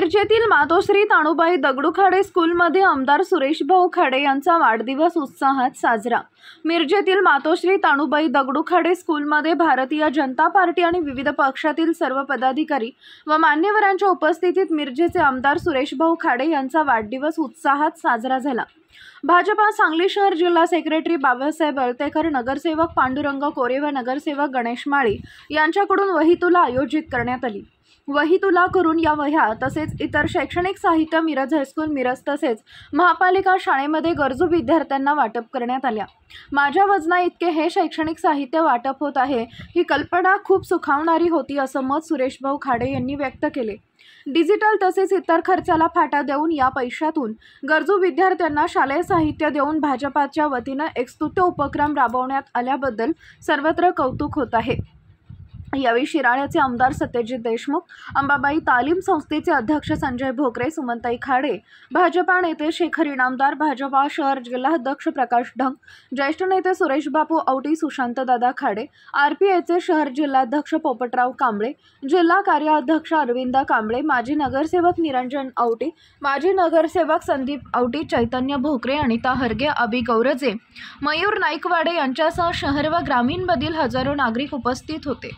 मिरजेतील मातोश्री तानुबाई दगडू खाडे स्कूलमध्ये आमदार सुरेश भाऊ खाडे यांचा वाढदिवस उत्साहात साजरा। मिरजेतील मातोश्री तानुबाई दगडू खाडे स्कूलमध्ये भारतीय जनता पार्टी आणि विविध पक्षातील सर्व पदाधिकारी व मान्यवरांच्या उपस्थितीत मिरजेचे आमदार सुरेश भाऊ खाडे यांचा वाढदिवस उत्साहात साजरा झाला। भाजपा सांगली शहर जिल्हा सेक्रेटरी बाबासाहेब अळतेकर, नगरसेवक पांडुरंग कोरे व नगरसेवक गणेश माळी यांच्याकडून वहीतुला आयोजित करण्यात आली। वहीतुला करून या वह्या तसेच इतर शैक्षणिक साहित्य मिरज हायस्कूल मिरज तसेच महापालिका शाळेमध्ये गरजू विद्यार्थ्यांना वाटप करण्यात आल्या। माझ्या वजना इतके हे शैक्षणिक साहित्य वाटप होत आहे ही कल्पना खूप सुखावणारी होती असं मत सुरेश भाऊ खाडे यांनी व्यक्त केले। डिजिटल तसेच इतर खर्चाला फाटा देऊन या पैशातून गरजू विद्यार्थ्यांना शालेय साहित्य देऊन भाजपाच्या वतीने एक स्तुत्य उपक्रम राबवण्यात आल्याबद्दल सर्वत्र कौतुक होत आहे। यावेळी शिराळ्याचे आमदार सत्यजित देशमुख, अंबाबाई तालीम संस्थेचे अध्यक्ष संजय भोकरे, सुमनताई खाडे, भाजपा नेते शेखर इनामदार, भाजपा शहर जिल्हाध्यक्ष प्रकाश ढंग, ज्येष्ठ नेते सुरेश बापू औटी, सुशांतदादा खाडे, आरपीआयचे शहर जिल्हाध्यक्ष पोपटराव कांबळे, जिल्हा कार्याध्यक्ष अरविंद कांबळे, माजी नगरसेवक निरंजन औटी, माजी नगरसेवक संदीप औटी, चैतन्य भोकरे, अनिता हरगे, अभि गौरजे, मयूर नाईकवाडे यांच्यासह शहर व ग्रामीणमधील हजारो नागरिक उपस्थित होते।